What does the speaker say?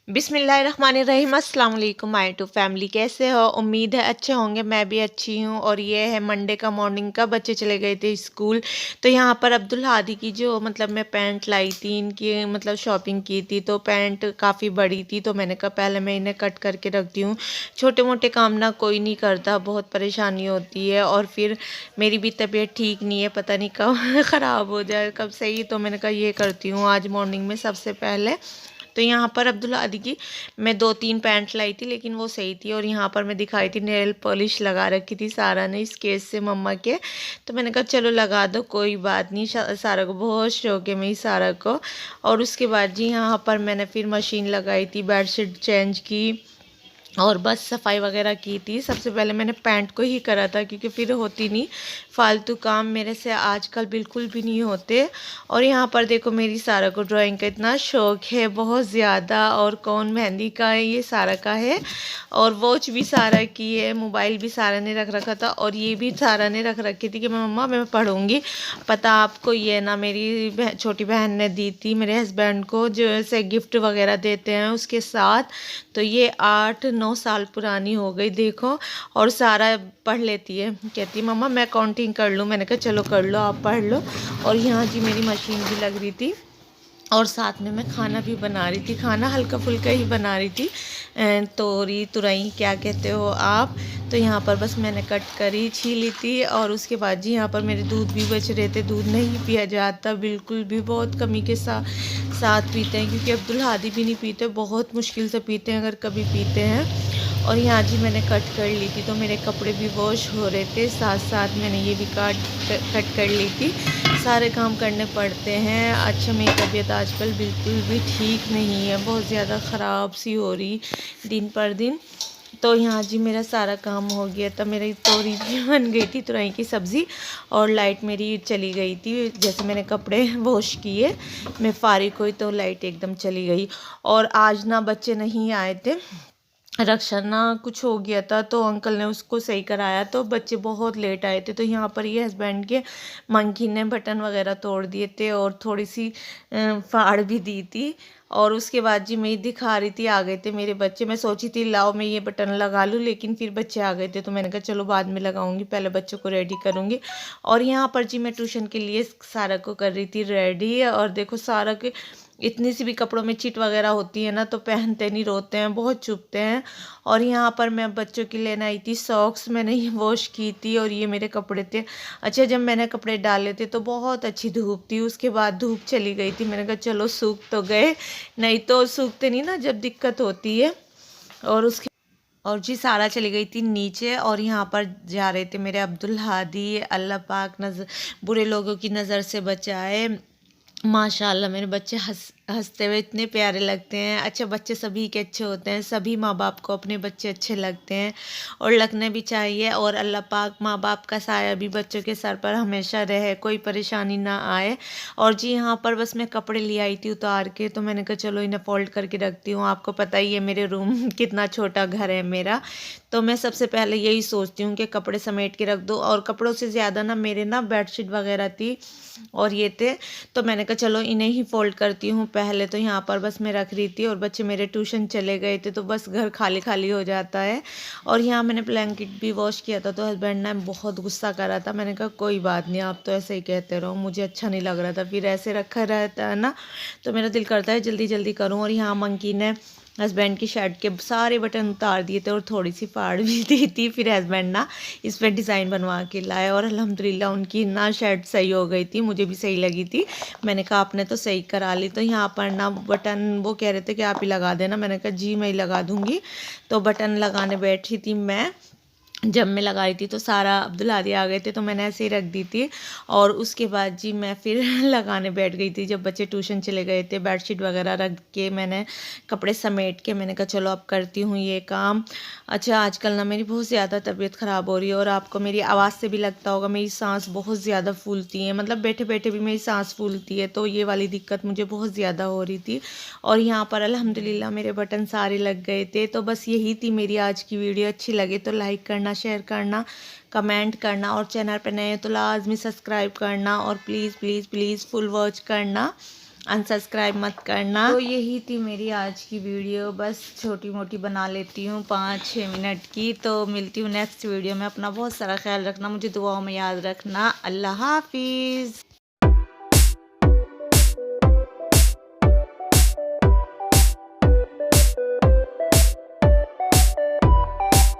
बिस्मिल्लाहिर्रहमानिर्रहीम। अस्सलाम वालेकुम माय टू फैमिली, कैसे हो? उम्मीद है अच्छे होंगे। मैं भी अच्छी हूँ। और ये है मंडे का मॉर्निंग का, बच्चे चले गए थे स्कूल। तो यहाँ पर अब्दुल हादी की जो मैं पैंट लाई थी, इनकी शॉपिंग की थी। तो पैंट काफ़ी बड़ी थी, तो मैंने कहा पहले मैं इन्हें कट करके रखती हूँ। छोटे मोटे काम ना कोई नहीं करता, बहुत परेशानी होती है। और फिर मेरी भी तबीयत ठीक नहीं है, पता नहीं कब ख़राब हो जाए कब सही। तो मैंने कहा ये करती हूँ आज मॉर्निंग में सबसे पहले। तो यहाँ पर अब्दुल आदि की मैं 2-3 पैंट लाई थी, लेकिन वो सही थी। और यहाँ पर मैं दिखाई थी, नेल पॉलिश लगा रखी थी सारा ने इस केस से मम्मा के। तो मैंने कहा चलो लगा दो, कोई बात नहीं। सारा को बहुत शौक है मेरी सारा को। और उसके बाद जी यहाँ पर मैंने फिर मशीन लगाई थी, बेडशीट चेंज की और बस सफाई वगैरह की थी। सबसे पहले मैंने पैंट को ही करा था, क्योंकि फिर होती नहीं, फालतू काम मेरे से आजकल बिल्कुल भी नहीं होते। और यहाँ पर देखो मेरी सारा को ड्राइंग का इतना शौक है, बहुत ज़्यादा। और कौन मेहंदी का है, ये सारा का है। और वॉच भी सारा की है, मोबाइल भी सारा ने रख रखा था। और ये भी सारा ने रख रखी थी कि मम्मा मैं पढ़ूँगी। पता आपको, ये ना मेरी छोटी बहन ने दी थी मेरे हस्बैंड को, जो ऐसे गिफ्ट वगैरह देते हैं उसके साथ। तो ये 8-9 साल पुरानी हो गई देखो। और सारा पढ़ लेती है, कहती मम्मा मैं काउंटिंग कर लूँ। मैंने कहा चलो कर लो, आप पढ़ लो। और यहाँ जी मेरी मशीन भी लग रही थी, और साथ में मैं खाना भी बना रही थी। खाना हल्का फुल्का ही बना रही थी, तोरी तुरई क्या कहते हो आप। तो यहाँ पर बस मैंने कट करी छीली थी। और उसके बाद जी यहाँ पर मेरे दूध भी बच रहे थे। दूध नहीं पिया जाता बिल्कुल भी, बहुत कमी के साथ पीते हैं, क्योंकि अब्दुल हादी भी नहीं पीते, बहुत मुश्किल से पीते हैं अगर कभी पीते हैं। और यहाँ जी मैंने कट कर ली थी, तो मेरे कपड़े भी वॉश हो रहे थे, साथ साथ मैंने ये भी कट कर ली थी। सारे काम करने पड़ते हैं। अच्छा, मेरी तबीयत आजकल बिल्कुल भी ठीक नहीं है, बहुत ज़्यादा ख़राब सी हो रही दिन पर दिन। तो यहाँ जी मेरा सारा काम हो गया था। मेरी तोरी भी बन गई थी, तुरई की सब्ज़ी। और लाइट मेरी चली गई थी, जैसे मैंने कपड़े वॉश किए, मैं फारिग हुई तो लाइट एकदम चली गई। और आज ना बच्चे नहीं आए थे, रक्षा ना कुछ हो गया था, तो अंकल ने उसको सही कराया, तो बच्चे बहुत लेट आए थे। तो यहाँ पर ये हस्बैंड के मंकी ने बटन वगैरह तोड़ दिए थे, और थोड़ी सी फाड़ भी दी थी। और उसके बाद जी मैं दिखा रही थी, आ गए थे मेरे बच्चे। मैं सोची थी लाओ मैं ये बटन लगा लूँ, लेकिन फिर बच्चे आ गए थे, तो मैंने कहा चलो बाद में लगाऊंगी, पहले बच्चों को रेडी करूँगी। और यहाँ पर जी मैं ट्यूशन के लिए सारा को कर रही थी रेडी। और देखो सारा के इतनी सी भी कपड़ों में चिट वगैरह होती है ना, तो पहनते नहीं, रोते हैं, बहुत चुभते हैं। और यहाँ पर मैं बच्चों की लेने आई थी सॉक्स, मैंने ये वॉश की थी। और ये मेरे कपड़े थे। अच्छा, जब मैंने कपड़े डाले थे तो बहुत अच्छी धूप थी, उसके बाद धूप चली गई थी। मैंने कहा चलो सूख तो गए, नहीं तो सूखते नहीं ना, जब दिक्कत होती है। और उसके और जी सारा चली गई थी नीचे। और यहाँ पर जा रहे थे मेरे अब्दुल हादी। अल्लाह पाक नज़र बुरे लोगों की नज़र से बचाए। माशाल्लाह मेरे बच्चे हंसते हुए इतने प्यारे लगते हैं। अच्छा, बच्चे सभी के अच्छे होते हैं, सभी माँ बाप को अपने बच्चे अच्छे लगते हैं, और लगने भी चाहिए। और अल्लाह पाक माँ बाप का साया भी बच्चों के सर पर हमेशा रहे, कोई परेशानी ना आए। और जी यहाँ पर बस मैं कपड़े ले आई थी उतार के, तो मैंने कहा चलो इन्हें फोल्ड करके रखती हूँ। आपको पता ही है मेरे रूम कितना छोटा घर है मेरा। तो मैं सबसे पहले यही सोचती हूँ कि कपड़े समेट के रख दो। और कपड़ों से ज़्यादा ना मेरे ना बेडशीट वगैरह थी, और ये थे। तो मैंने कहा चलो इन्हें ही फोल्ड करती हूँ पहले। तो यहाँ पर बस मैं रख रही थी, और बच्चे मेरे ट्यूशन चले गए थे, तो बस घर खाली खाली हो जाता है। और यहाँ मैंने ब्लैंकेट भी वॉश किया था, तो हस्बैंड ने बहुत गुस्सा करा था। मैंने कहा कोई बात नहीं, आप तो ऐसे ही कहते रहो, मुझे अच्छा नहीं लग रहा था फिर ऐसे रखा रहता है ना, तो मेरा दिल करता है जल्दी जल्दी करूँ। और यहाँ मंकी ने हस्बैंड की शर्ट के सारे बटन उतार दिए थे, और थोड़ी सी फाड़ भी दी थी। फिर हस्बैंड ना इस पर डिज़ाइन बनवा के लाए, और अल्हम्दुलिल्लाह उनकी ना शर्ट सही हो गई थी, मुझे भी सही लगी थी। मैंने कहा आपने तो सही करा ली। तो यहाँ पर ना बटन वो कह रहे थे कि आप ही लगा देना, मैंने कहा जी मैं ही लगा दूँगी। तो बटन लगाने बैठी थी मैं, जब मैं लगाई थी तो सारा अब्दुल हादी आ गए थे, तो मैंने ऐसे ही रख दी थी। और उसके बाद जी मैं फिर लगाने बैठ गई थी, जब बच्चे ट्यूशन चले गए थे। बेडशीट वगैरह रख के मैंने कपड़े समेट के मैंने कहा चलो अब करती हूँ ये काम। अच्छा, आजकल ना मेरी बहुत ज़्यादा तबीयत ख़राब हो रही है, और आपको मेरी आवाज़ से भी लगता होगा मेरी सांस बहुत ज़्यादा फूलती है, मतलब बैठे बैठे भी मेरी सांस फूलती है। तो ये वाली दिक्कत मुझे बहुत ज़्यादा हो रही थी। और यहाँ पर अल्हम्दुलिल्लाह मेरे बटन सारे लग गए थे। तो बस यही थी मेरी आज की वीडियो। अच्छी लगे तो लाइक करना, शेयर करना, कमेंट करना, और चैनल पर नए तो लाजमी सब्सक्राइब करना, और please please please full watch करना। अनसब्सक्राइब मत करना। तो यही थी मेरी आज की वीडियो, बस छोटी मोटी बना लेती हूँ 5-6 मिनट की। तो मिलती हूँ नेक्स्ट वीडियो में। अपना बहुत सारा ख्याल रखना, मुझे दुआओं में याद रखना। अल्लाह हाफिज़।